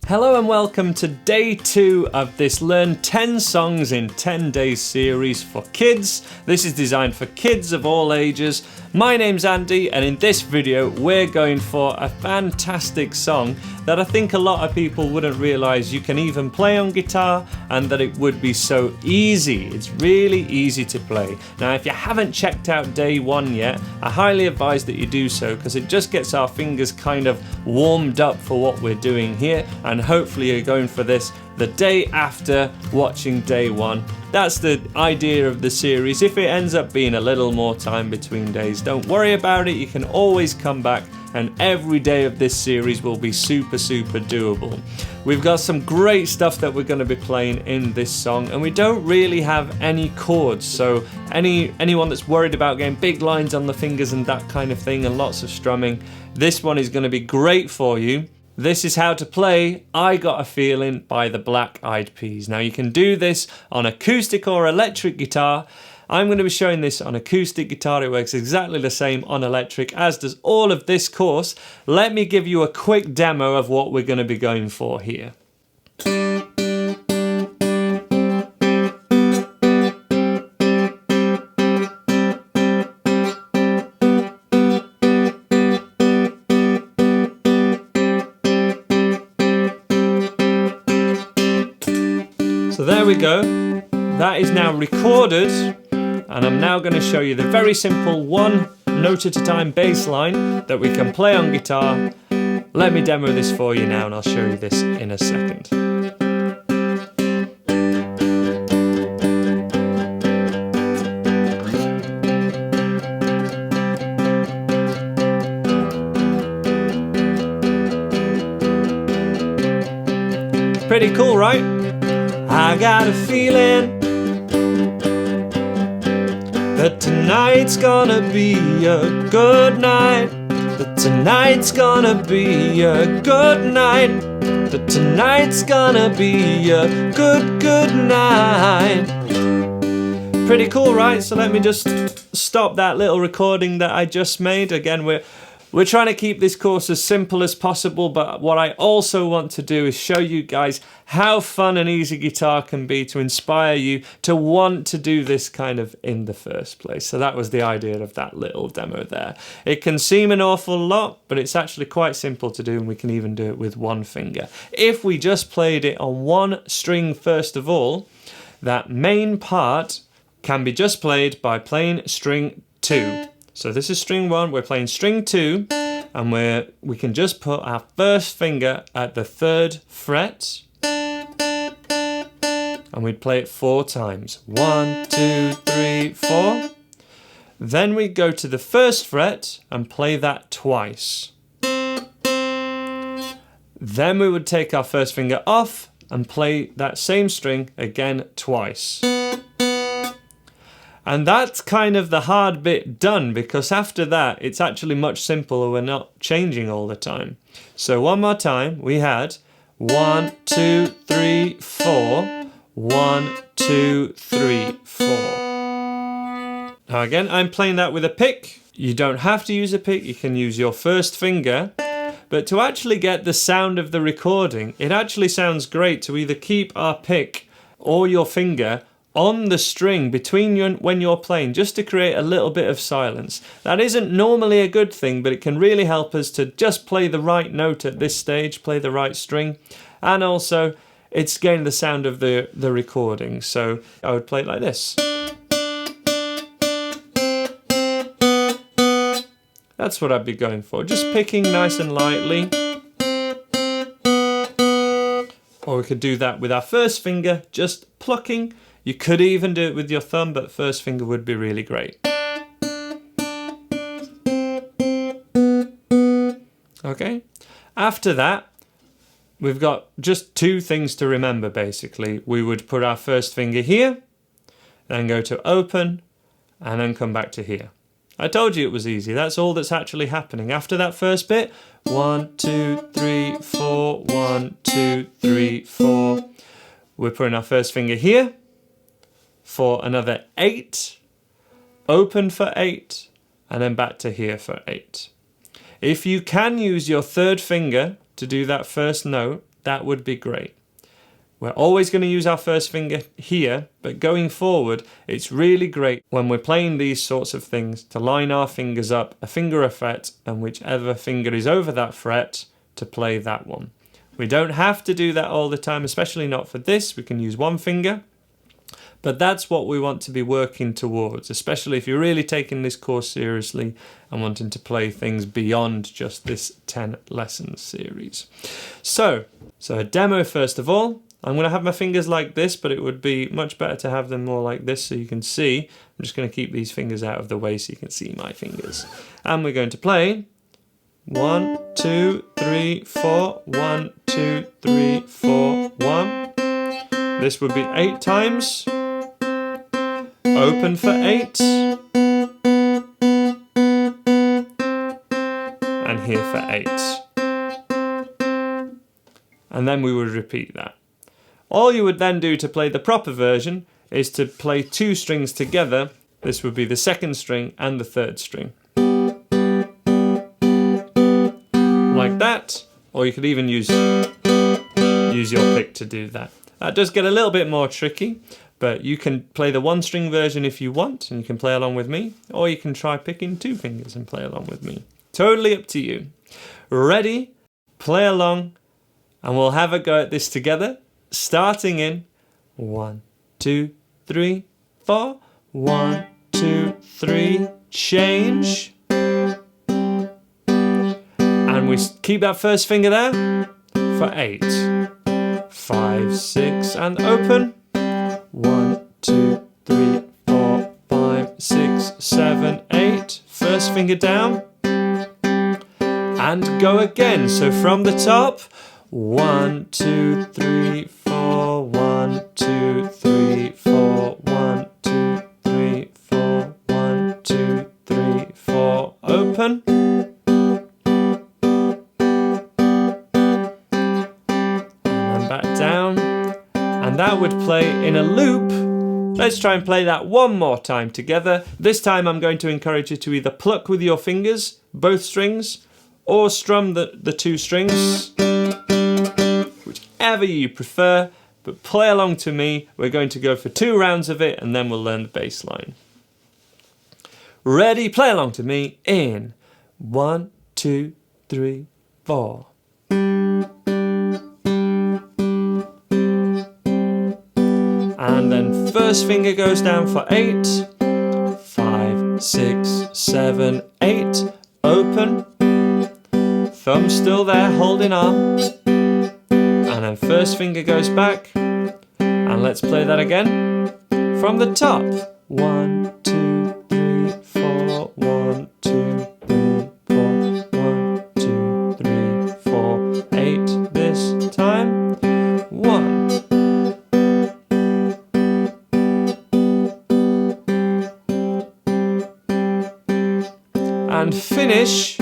Hello and welcome to day 2 of this Learn 10 Songs in 10 Days series for kids. This is designed for kids of all ages. My name's Andy, and in this video we're going for a fantastic song that I think a lot of people wouldn't realise you can even play on guitar, and that it would be so easy. It's really easy to play. Now if you haven't checked out day 1 yet, I highly advise that you do so, because it just gets our fingers kind of warmed up for what we're doing here, and hopefully you're going for this the day after watching day 1. That's the idea of the series. If it ends up being a little more time between days, don't worry about it. You can always come back, and every day of this series will be super doable. We've got some great stuff that we're going to be playing in this song, and we don't really have any chords, so anyone that's worried about getting big lines on the fingers and that kind of thing and lots of strumming, this one is going to be great for you. This is how to play I Got a Feeling by the Black Eyed Peas. Now you can do this on acoustic or electric guitar. I'm going to be showing this on acoustic guitar. It works exactly the same on electric, as does all of this course. Let me give you a quick demo of what we're going to be going for here. So there we go, that is now recorded, and I'm now going to show you the very simple one note at a time bass line that we can play on guitar. Let me demo this for you now, and I'll show you this in a second. Pretty cool, right? I got a feeling that tonight's gonna be a good night. That tonight's gonna be a good night. That tonight's gonna be a good night. Pretty cool, right? So let me just stop that little recording that I just made. Again, we're trying to keep this course as simple as possible, but what I also want to do is show you guys how fun and easy guitar can be, to inspire you to want to do this kind of in the first place. So that was the idea of that little demo there. It can seem an awful lot, but it's actually quite simple to do, and we can even do it with one finger. If we just played it on one string first of all, that main part can be just played by playing string 2. So this is string 1, we're playing string 2, and we can just put our first finger at the 3rd fret, and we'd play it 4 times. 1, 2, 3, 4. Then we go to the 1st fret and play that twice. Then we would take our first finger off and play that same string again twice. And that's kind of the hard bit done, because after that it's actually much simpler. We're not changing all the time. So one more time, we had 1, 2, 3, 4, 1, 2, 3, 4. Now again, I'm playing that with a pick. You don't have to use a pick, you can use your first finger. But to actually get the sound of the recording, it actually sounds great to either keep our pick or your finger on the string between you and when you're playing, just to create a little bit of silence. That isn't normally a good thing, but it can really help us to just play the right note at this stage, play the right string, and also it's getting the sound of the recording. So I would play it like this. That's what I'd be going for, just picking nice and lightly. Or we could do that with our first finger, just plucking. You could even do it with your thumb, but first finger would be really great. Okay, after that, we've got just 2 things to remember basically. We would put our first finger here, then go to open, and then come back to here. I told you it was easy. That's all that's actually happening. After that first bit, 1, 2, 3, 4, 1, 2, 3, 4. We're putting our first finger here for another 8, open for 8, and then back to here for 8. If you can use your 3rd finger to do that first note, that would be great. We're always going to use our first finger here, but going forward, it's really great when we're playing these sorts of things to line our fingers up, a finger a fret, and whichever finger is over that fret to play that one. We don't have to do that all the time, especially not for this. We can use one finger, but that's what we want to be working towards, especially if you're really taking this course seriously and wanting to play things beyond just this 10 lessons series. So a demo first of all. I'm going to have my fingers like this, but it would be much better to have them more like this so you can see. I'm just going to keep these fingers out of the way so you can see my fingers. And we're going to play 1, 2, 3, 4, 1, 2, 3, 4, 1. This would be 8 times. Open for 8. And here for 8. And then we would repeat that. All you would then do to play the proper version is to play 2 strings together. This would be the 2nd string and the 3rd string. Like that, or you could even use your pick to do that. That does get a little bit more tricky, but you can play the 1-string version if you want, and you can play along with me, or you can try picking 2 fingers and play along with me. Totally up to you. Ready? Play along, and we'll have a go at this together. Starting in 1, 2, 3, 4. 1, 2, 3. Change. And we keep that first finger there for 8. 5, 6, and open. 1, 2, 3, 4, 5, 6, 7, 8. First finger down. And go again. So from the top. 1, 2, 3, 4, 1, 2, 3, 4, 1, 2, 3, 4, 1, 2, 3, 4, open. And back down. And that would play in a loop. Let's try and play that one more time together. This time I'm going to encourage you to either pluck with your fingers, both strings, or strum the 2 strings. Whichever you prefer, but play along to me. We're going to go for 2 rounds of it and then we'll learn the bass line. Ready? Play along to me in 1, 2, 3, 4. And then first finger goes down for 8. 5, 6, 7, 8. Open. Thumb still there, holding on. And then first finger goes back. And let's play that again. From the top. 1, 2, 3, 4. 1, 2, 3, 4. 1, 2, 3, 4. 8 this time. 1. And finish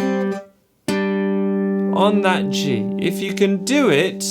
on that G. If you can do it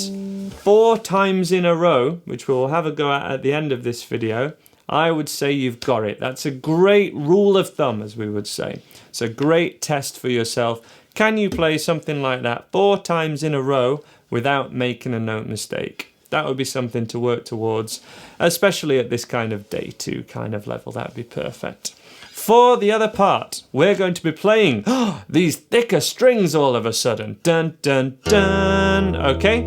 4 times in a row, which we'll have a go at the end of this video, I would say you've got it. That's a great rule of thumb, as we would say. It's a great test for yourself. Can you play something like that 4 times in a row without making a note mistake? That would be something to work towards, especially at this kind of day 2 kind of level. That'd be perfect. For the other part, we're going to be playing these thicker strings all of a sudden. Dun, dun, dun. Okay?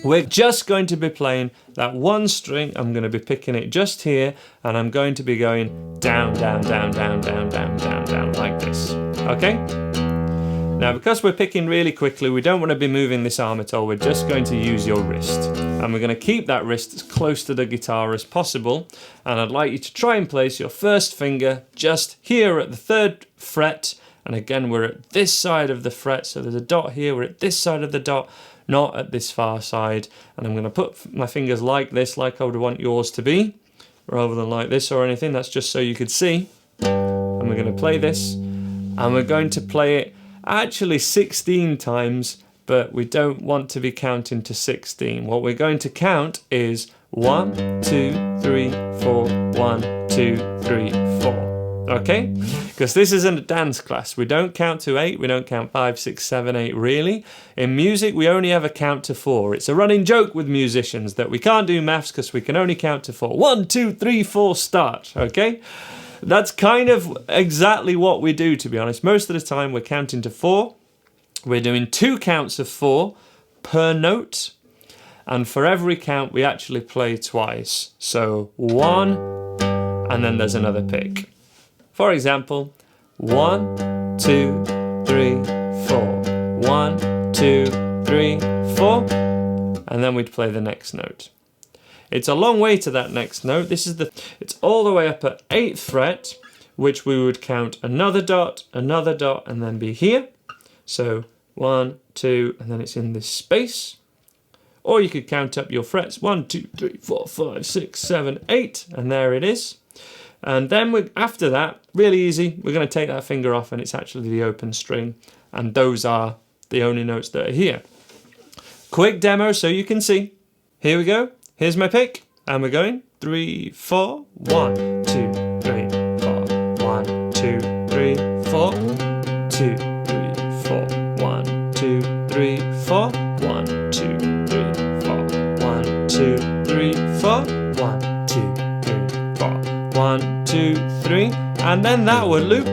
We're just going to be playing that 1 string. I'm going to be picking it just here, and I'm going to be going down, down, down, down, down, down, down, down, like this. Okay? Now, because we're picking really quickly, we don't want to be moving this arm at all. We're just going to use your wrist. And we're going to keep that wrist as close to the guitar as possible. And I'd like you to try and place your first finger just here at the 3rd fret. And again, we're at this side of the fret. So there's a dot here. We're at this side of the dot, not at this far side. And I'm going to put my fingers like this, like I would want yours to be, rather than like this or anything. That's just so you could see. And we're going to play this. And we're going to play it actually 16 times, but we don't want to be counting to 16. What we're going to count is 1, 2, 3, 4, 1, 2, 3, 4. okay? Because this isn't a dance class. We don't count to 8, we don't count 5, 6, 7, 8 really. In music, we only ever count to 4. It's a running joke with musicians that we can't do maths because we can only count to 4. 1, 2, 3, 4, start, okay? That's kind of exactly what we do, to be honest. Most of the time, we're counting to 4. We're doing 2 counts of 4 per note. And for every count, we actually play twice. So 1, and then there's another pick. For example, 1, 2, 3, 4. 1, 2, 3, 4. And then we'd play the next note. It's a long way to that next note. It's all the way up at 8th fret, which we would count another dot, and then be here. So 1, 2, and then it's in this space. Or you could count up your frets, 1, 2, 3, 4, 5, 6, 7, 8, and there it is. And then after that, really easy, we're going to take that finger off and it's actually the open string. And those are the only notes that are here. Quick demo so you can see. Here we go. Here's my pick. And we're going 3, 4, 1, 2, 3, 4, 1, 2, 3, 4, 2, 3, 4, 1, 2, 3, 4, 1, 2, 3, 4, 1, 2, 3, 4, 1, 2, 3, 4, 1, 2, 3, and then that would loop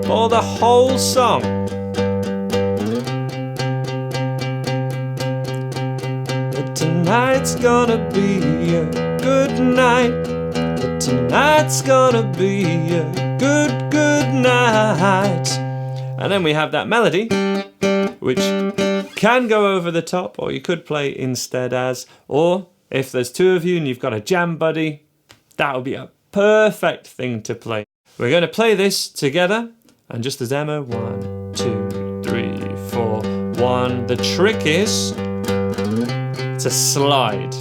for the whole song. But tonight's gonna be a good night. But tonight's gonna be a good night. And then we have that melody, which can go over the top, or you could play instead as, or if there's 2 of you and you've got a jam buddy, that would be a perfect thing to play. We're going to play this together, and just as demo, 1, 2, 3, 4, 1. The trick is to slide,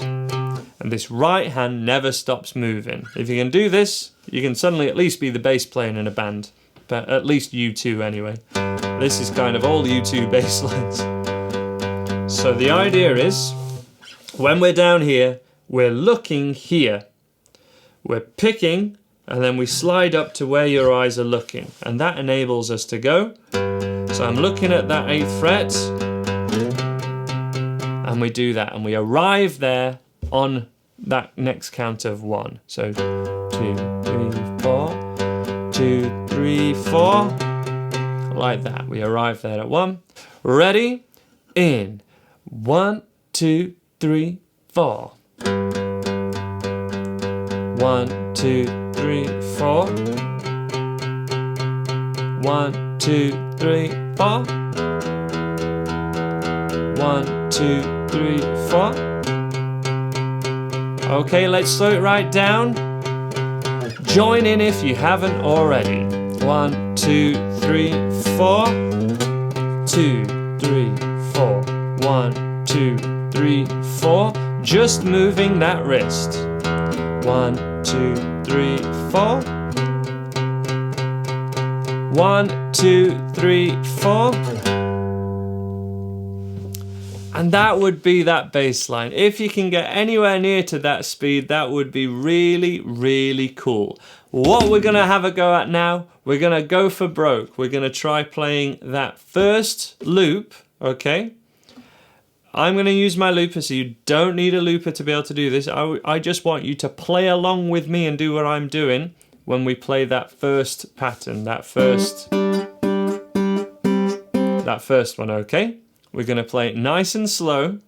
and this right hand never stops moving. If you can do this, you can suddenly at least be the bass player in a band, but at least U2 anyway. This is kind of all U2 bass lines. So the idea is, when we're down here, we're looking here. We're picking, and then we slide up to where your eyes are looking. And that enables us to go. So I'm looking at that 8th fret, and we do that. And we arrive there on that next count of 1. So 2, 3, 4, 2, 3, 4. Like that. We arrive there at 1. Ready? In. 1, 2, 3, 4. 1, 2, 3, 4. 1, 2, 3, 4. 1, 2, 3, 4. Okay, let's slow it right down. Join in if you haven't already. 1, 2, 3, 4. 2, 3, 4. 1, 2, 3, 4. Just moving that wrist. 1, 2, 3, 4. 1, 2, 3, 4. And that would be that bass line. If you can get anywhere near to that speed, that would be really, really cool. What we're gonna have a go at now, we're gonna go for broke. We're gonna try playing that first loop, okay? I'm going to use my looper, so you don't need a looper to be able to do this. I just want you to play along with me and do what I'm doing when we play that first pattern, that first one, okay? We're going to play it nice and slow,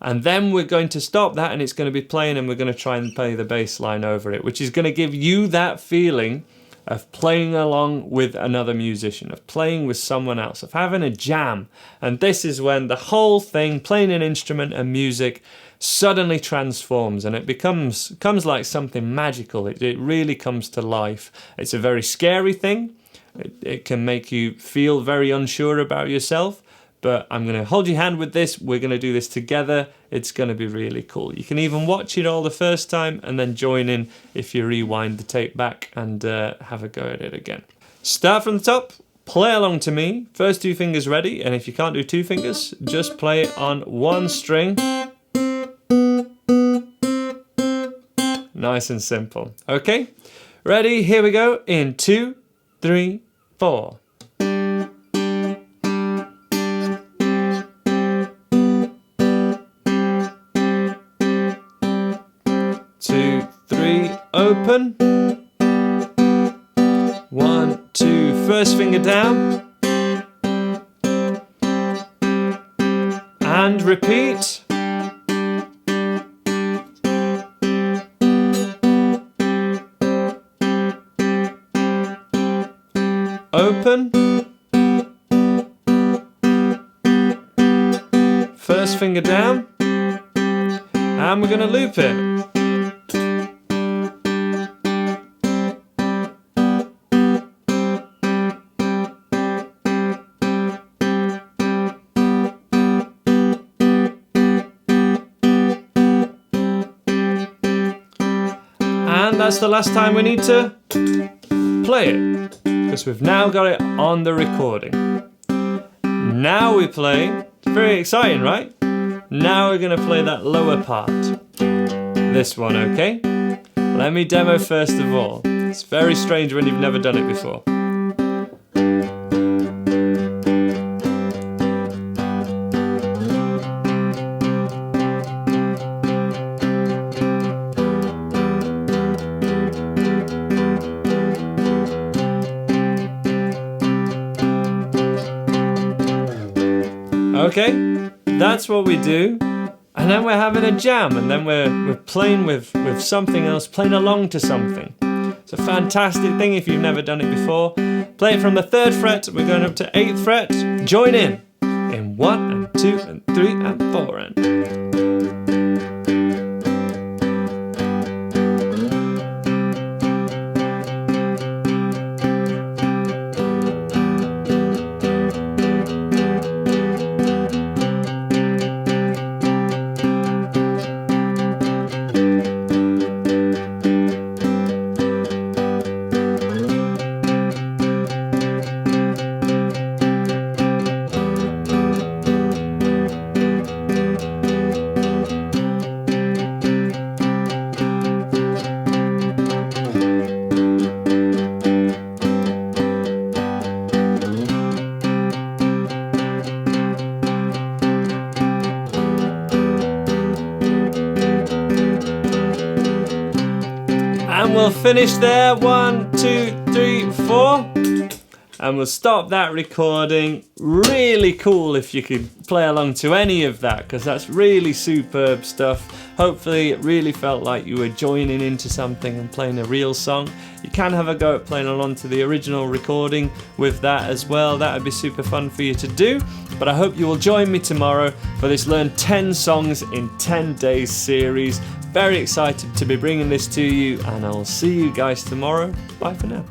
and then we're going to stop that, and it's going to be playing, and we're going to try and play the bass line over it, which is going to give you that feeling of playing along with another musician, of playing with someone else, of having a jam. And this is when the whole thing, playing an instrument and music, suddenly transforms, and it becomes like something magical. It really comes to life. It's a very scary thing. It can make you feel very unsure about yourself. But I'm going to hold your hand with this. We're going to do this together. It's going to be really cool. You can even watch it all the first time and then join in if you rewind the tape back and have a go at it again. Start from the top. Play along to me. First 2 fingers ready. And if you can't do 2 fingers, just play it on 1 string. Nice and simple. Okay? Ready? Here we go. In 2, 3, 4. 2, 3, open. 1, 2, first finger down. And repeat. Open. First finger down. And we're going to loop it. And that's the last time we need to play it, because we've now got it on the recording. Now we play, it's very exciting, right? Now we're going to play that lower part. This one, okay? Let me demo first of all. It's very strange when you've never done it before. Okay, that's what we do, and then we're having a jam, and then we're playing with something else, playing along to something. It's a fantastic thing if you've never done it before. Play it from the 3rd fret, we're going up to 8th fret. Join in 1 and 2 and 3 and 4 and... And we'll finish there, 1, 2, 3, 4. And we'll stop that recording. Really cool if you could play along to any of that, because that's really superb stuff. Hopefully it really felt like you were joining into something and playing a real song. You can have a go at playing along to the original recording with that as well. That would be super fun for you to do. But I hope you will join me tomorrow for this Learn 10 Songs in 10 Days series. Very excited to be bringing this to you, and I'll see you guys tomorrow. Bye for now.